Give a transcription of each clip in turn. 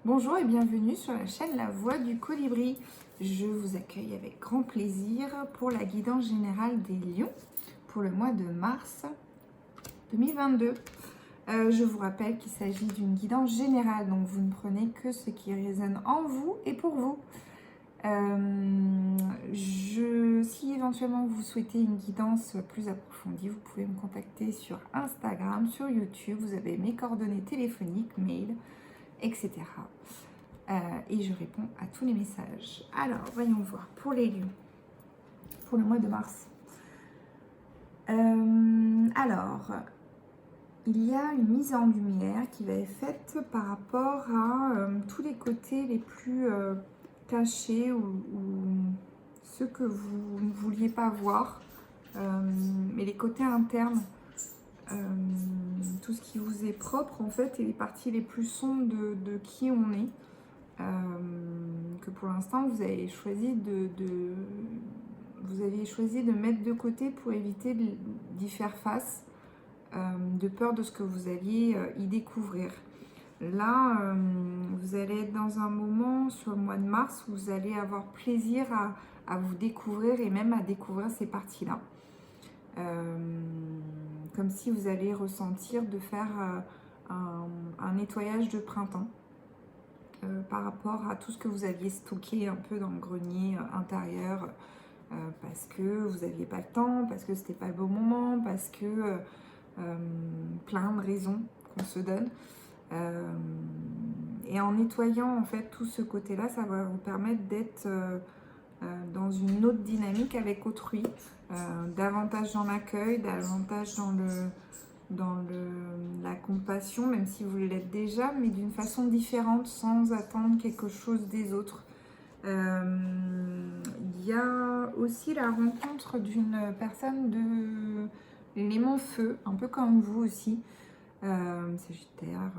Bonjour et bienvenue sur la chaîne La Voix du Colibri. Je vous accueille avec grand plaisir pour la guidance générale des lions pour le mois de mars 2022. Je vous rappelle qu'il s'agit d'une guidance générale, donc vous ne prenez que ce qui résonne en vous et pour vous. Si éventuellement vous souhaitez une guidance plus approfondie, vous pouvez me contacter sur Instagram, sur YouTube. Vous avez mes coordonnées téléphoniques, mail, etc. Et je réponds à tous les messages. Alors, voyons voir pour les lions, pour le mois de mars. Alors, il y a une mise en lumière qui va être faite par rapport à tous les côtés les plus cachés ou ceux que vous ne vouliez pas voir, mais les côtés internes. Tout ce qui vous est propre en fait et les parties les plus sombres de qui on est, que pour l'instant vous avez choisi de mettre de côté pour éviter d'y faire face, de peur de ce que vous alliez y découvrir. Là, vous allez être dans un moment sur le mois de mars où vous allez avoir plaisir à vous découvrir et même à découvrir ces parties-là. Comme si vous allez ressentir de faire un nettoyage de printemps par rapport à tout ce que vous aviez stocké un peu dans le grenier intérieur parce que vous n'aviez pas le temps, parce que c'était pas le bon moment, parce que plein de raisons qu'on se donne. Et en nettoyant en fait tout ce côté-là, ça va vous permettre d'être dans une autre dynamique avec autrui, davantage dans l'accueil, davantage dans la compassion, même si vous l'êtes déjà, mais d'une façon différente, sans attendre quelque chose des autres. Il y a aussi la rencontre d'une personne de l'élément feu, un peu comme vous aussi, Sagittaire,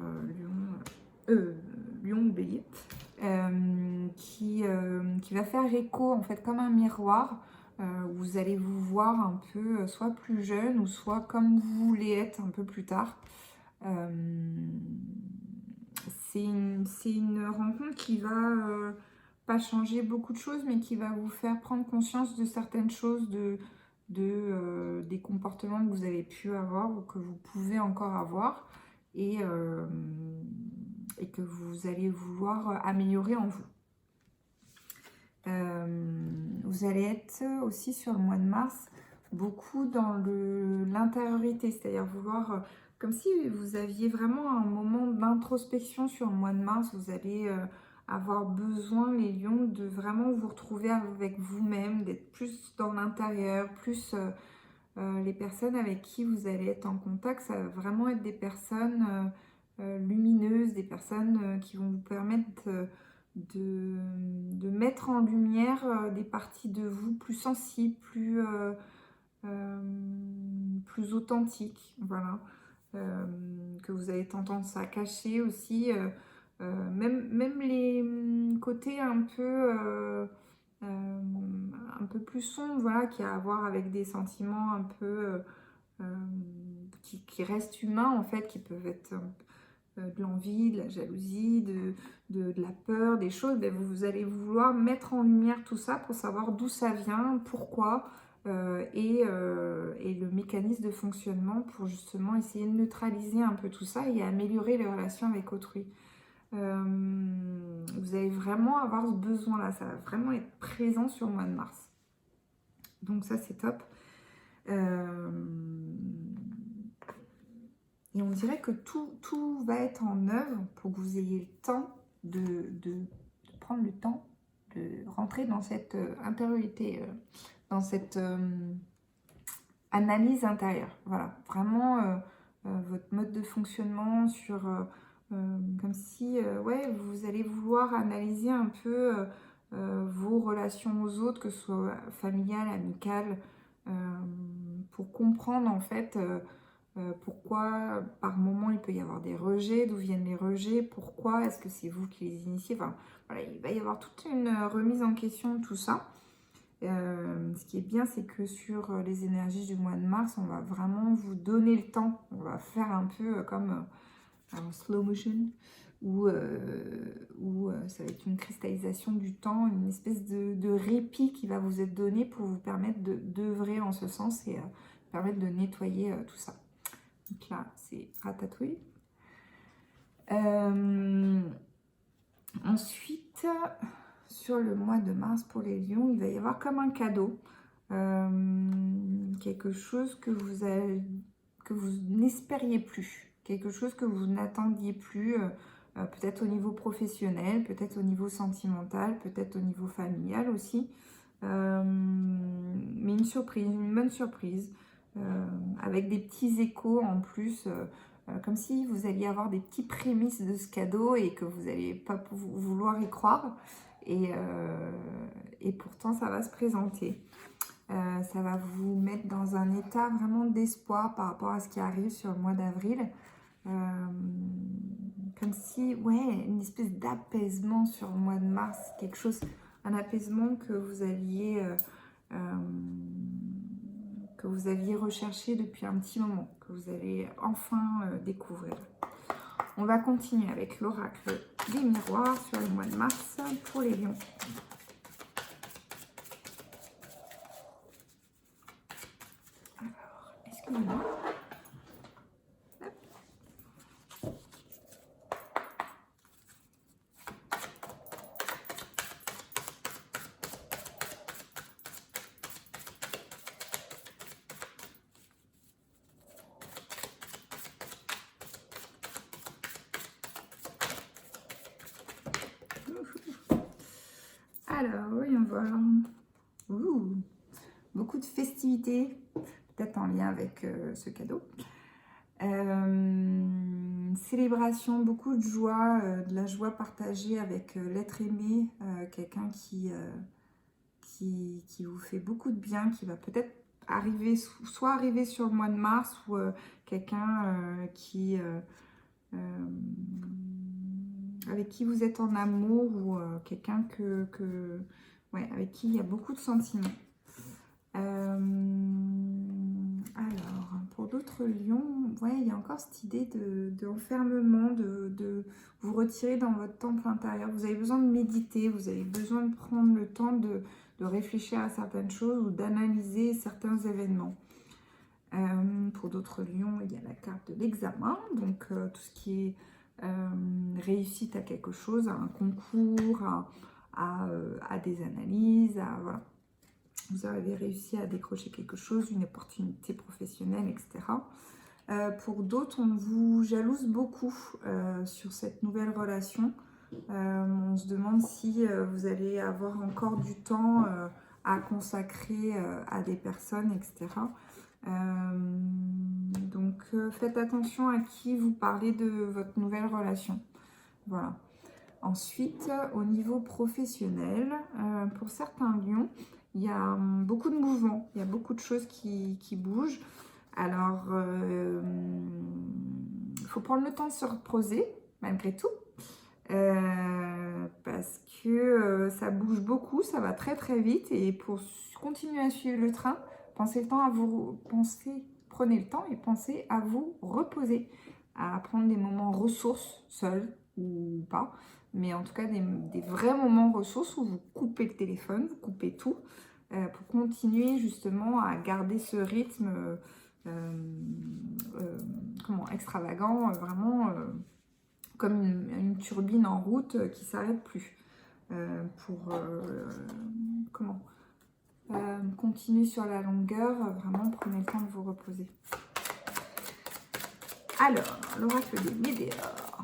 Lion ou Bélier, qui va faire écho en fait comme un miroir. Où vous allez vous voir un peu soit plus jeune ou soit comme vous voulez être un peu plus tard. C'est une rencontre qui va pas changer beaucoup de choses, mais qui va vous faire prendre conscience de certaines choses, des comportements que vous avez pu avoir ou que vous pouvez encore avoir et que vous allez vouloir améliorer en vous. Vous allez être aussi sur le mois de mars beaucoup dans l'intériorité, c'est-à-dire vouloir, comme si vous aviez vraiment un moment d'introspection sur le mois de mars. Vous allez avoir besoin, les lions, de vraiment vous retrouver avec vous-même, d'être plus dans l'intérieur, plus les personnes avec qui vous allez être en contact, ça va vraiment être des personnes lumineuses, des personnes qui vont vous permettre de mettre en lumière des parties de vous plus sensibles, plus authentiques, voilà, que vous avez tendance à cacher aussi, même les côtés un peu plus sombres, voilà, qui a à voir avec des sentiments un peu qui restent humains en fait, qui peuvent être de l'envie, de la jalousie, de la peur, des choses. Ben vous allez vouloir mettre en lumière tout ça pour savoir d'où ça vient, pourquoi, et le mécanisme de fonctionnement pour justement essayer de neutraliser un peu tout ça et améliorer les relations avec autrui. Vous allez vraiment avoir ce besoin-là, ça va vraiment être présent sur le mois de mars. Donc ça, c'est top. Et on dirait que tout va être en œuvre pour que vous ayez le temps de prendre le temps de rentrer dans cette intériorité, dans cette analyse intérieure. Voilà, vraiment votre mode de fonctionnement sur... comme si, ouais, vous allez vouloir analyser un peu vos relations aux autres, que ce soit familiales, amicales, pour comprendre en fait pourquoi par moment il peut y avoir des rejets, d'où viennent les rejets, pourquoi, est-ce que c'est vous qui les initiez, enfin voilà, il va y avoir toute une remise en question de tout ça. Ce qui est bien, c'est que sur les énergies du mois de mars, on va vraiment vous donner le temps, on va faire un peu comme en slow motion, ça va être une cristallisation du temps, une espèce de répit qui va vous être donné pour vous permettre d'œuvrer en ce sens et permettre de nettoyer tout ça. Donc là, c'est ratatouille. Ensuite, sur le mois de mars pour les lions, il va y avoir comme un cadeau. Quelque chose que vous n'espériez plus, quelque chose que vous n'attendiez plus, peut-être au niveau professionnel, peut-être au niveau sentimental, peut-être au niveau familial aussi, mais une surprise, une bonne surprise, avec des petits échos en plus, comme si vous alliez avoir des petits prémices de ce cadeau et que vous n'allez pas vouloir y croire, et pourtant ça va se présenter. Ça va vous mettre dans un état vraiment d'espoir par rapport à ce qui arrive sur le mois d'avril. Comme si, ouais, une espèce d'apaisement sur le mois de mars, quelque chose, un apaisement que vous aviez recherché depuis un petit moment, que vous allez enfin découvrir. On va continuer avec l'oracle des miroirs sur le mois de mars pour les lions. Alors, excusez-moi. Alors, voyons voir. Beaucoup de festivités, peut-être en lien avec ce cadeau. Célébration, beaucoup de joie, de la joie partagée avec l'être aimé, quelqu'un qui vous fait beaucoup de bien, qui va peut-être arriver, soit arriver sur le mois de mars, ou quelqu'un avec qui vous êtes en amour, ou quelqu'un ouais, avec qui il y a beaucoup de sentiments. Alors, pour d'autres lions, ouais, il y a encore cette idée d'enfermement, de vous retirer dans votre temple intérieur. Vous avez besoin de méditer, vous avez besoin de prendre le temps de réfléchir à certaines choses ou d'analyser certains événements. Pour d'autres lions, il y a la carte de l'examen, donc tout ce qui est réussite à quelque chose, à un concours, à des analyses, voilà. Vous avez réussi à décrocher quelque chose, une opportunité professionnelle, etc. Pour d'autres, on vous jalouse beaucoup sur cette nouvelle relation. On se demande si vous allez avoir encore du temps à consacrer à des personnes, etc. Donc, faites attention à qui vous parlez de votre nouvelle relation. Voilà. Ensuite, au niveau professionnel, pour certains lions, il y a beaucoup de mouvements, il y a beaucoup de choses qui bougent. Alors, il faut prendre le temps de se reposer, malgré tout, parce que ça bouge beaucoup, ça va très très vite. Et pour continuer à suivre le train, prenez le temps et pensez à vous reposer, à prendre des moments ressources, seuls ou pas. Mais en tout cas, des vrais moments ressources où vous coupez le téléphone, vous coupez tout, pour continuer justement à garder ce rythme extravagant, vraiment comme une turbine en route qui ne s'arrête plus. Continuer sur la longueur, vraiment prenez le temps de vous reposer. Alors, l'oracle des météores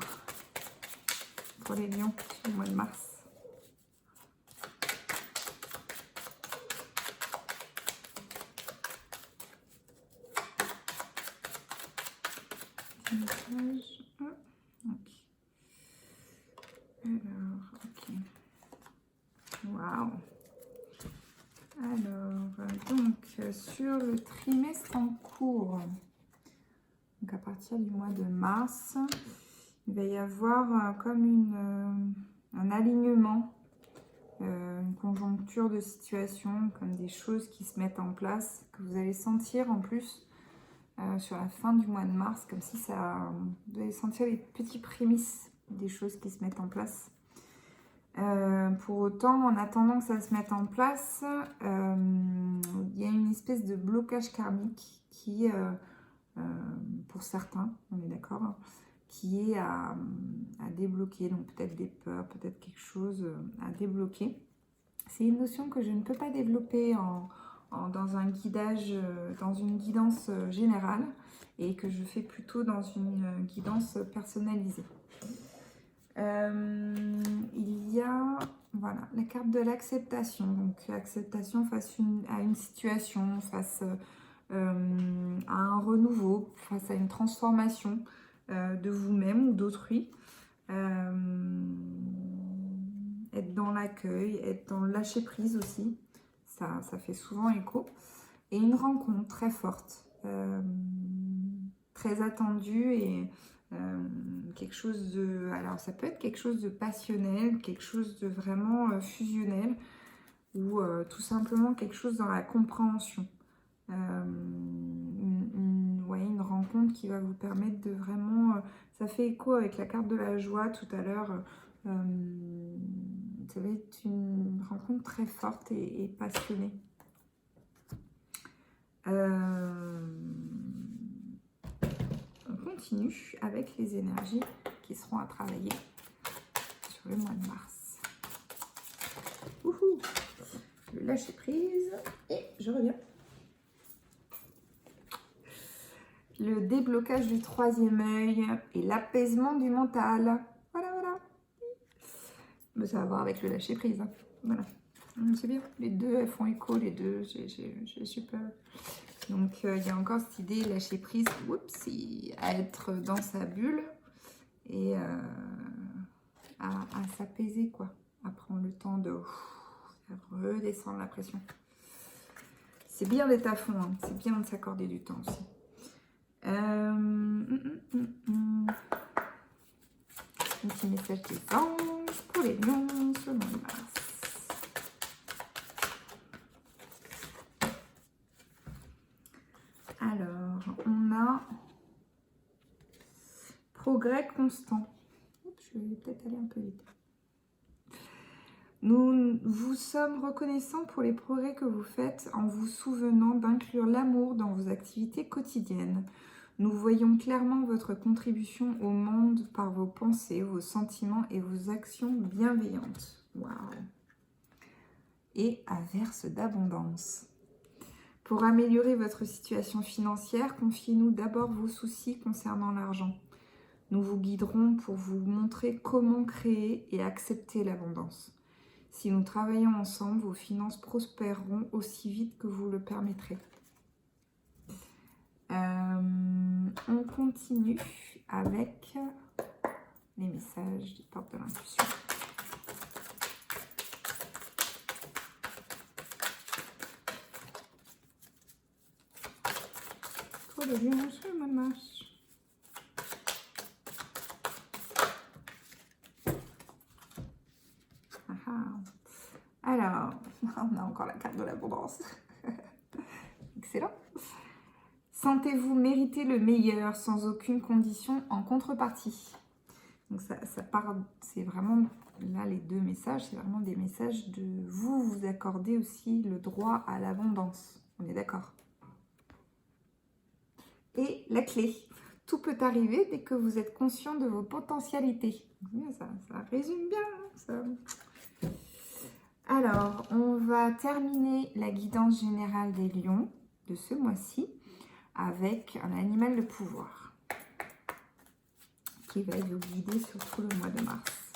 pour les lions sur le mois de mars. Alors, ok. Waouh. Alors, donc, sur le trimestre en cours, donc à partir du mois de mars, il va y avoir comme un alignement, une conjoncture de situation, comme des choses qui se mettent en place, que vous allez sentir en plus sur la fin du mois de mars, comme si vous allez sentir les petits prémices des choses qui se mettent en place. Pour autant, en attendant que ça se mette en place, il y a une espèce de blocage karmique qui, pour certains, on est d'accord, hein, qui est à débloquer. Donc peut-être des peurs, peut-être quelque chose à débloquer. C'est une notion que je ne peux pas développer dans un guidage, dans une guidance générale, et que je fais plutôt dans une guidance personnalisée. Il y a voilà, la carte de l'acceptation. Donc acceptation face à une situation, face à un renouveau, face à une transformation de vous-même ou d'autrui. Être dans l'accueil, être dans le lâcher prise aussi, ça fait souvent écho. Et une rencontre très forte, très attendue et quelque chose de... Alors ça peut être quelque chose de passionnel, quelque chose de vraiment fusionnel ou tout simplement quelque chose dans la compréhension. Une rencontre qui va vous permettre de vraiment... ça fait écho avec la carte de la joie tout à l'heure. Ça va être une rencontre très forte et passionnée. On continue avec les énergies qui seront à travailler sur le mois de mars. Wouhou! Le lâcher prise et je reviens. Le déblocage du troisième œil et l'apaisement du mental. Voilà, voilà. Mais ça va voir avec le lâcher prise. Hein. Voilà. C'est bien. Les deux, elles font écho, les deux. J'ai super. Donc, il y a encore cette idée, lâcher prise, à être dans sa bulle et à s'apaiser, quoi. À prendre le temps de redescendre la pression. C'est bien d'être à fond, hein. C'est bien de s'accorder du temps aussi. Un petit message des anges pour les lions sur le mois de mars. Alors, on a progrès constant. Je vais peut-être aller un peu vite. Nous vous sommes reconnaissants pour les progrès que vous faites en vous souvenant d'inclure l'amour dans vos activités quotidiennes. Nous voyons clairement votre contribution au monde par vos pensées, vos sentiments et vos actions bienveillantes. Waouh! Et averse d'abondance. Pour améliorer votre situation financière, confiez-nous d'abord vos soucis concernant l'argent. Nous vous guiderons pour vous montrer comment créer et accepter l'abondance. Si nous travaillons ensemble, vos finances prospéreront aussi vite que vous le permettrez. On continue avec les messages du porte de l'intuition. Pour les lions sur le mois de mars. Alors, on a encore la carte de l'abondance. Excellent. Sentez-vous mériter le meilleur sans aucune condition en contrepartie. Donc ça part, c'est vraiment, là les deux messages, c'est vraiment des messages de vous accordez aussi le droit à l'abondance. On est d'accord? Et la clé, tout peut arriver dès que vous êtes conscient de vos potentialités. Ça résume bien. Ça. Alors, on va terminer la guidance générale des lions de ce mois-ci avec un animal de pouvoir qui va vous guider sur tout le mois de mars.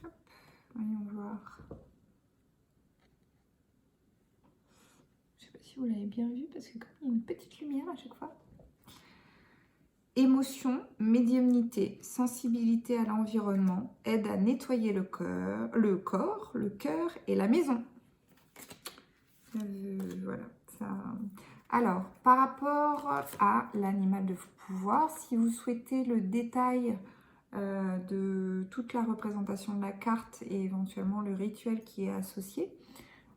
Hop, voyons voir. Je ne sais pas si vous l'avez bien vu parce que comme il y a une petite lumière à chaque fois. Émotion, médiumnité, sensibilité à l'environnement, aide à nettoyer le corps, le cœur et la maison. Voilà. Ça. Alors, par rapport à l'animal de pouvoir, si vous souhaitez le détail de toute la représentation de la carte et éventuellement le rituel qui est associé,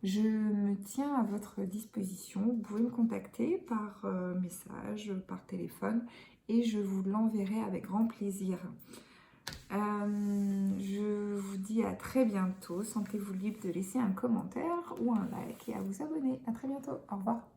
Je me tiens à votre disposition. Vous pouvez me contacter par message, par téléphone et je vous l'enverrai avec grand plaisir. Je vous dis à très bientôt. Sentez-vous libre de laisser un commentaire ou un like et à vous abonner. À très bientôt. Au revoir.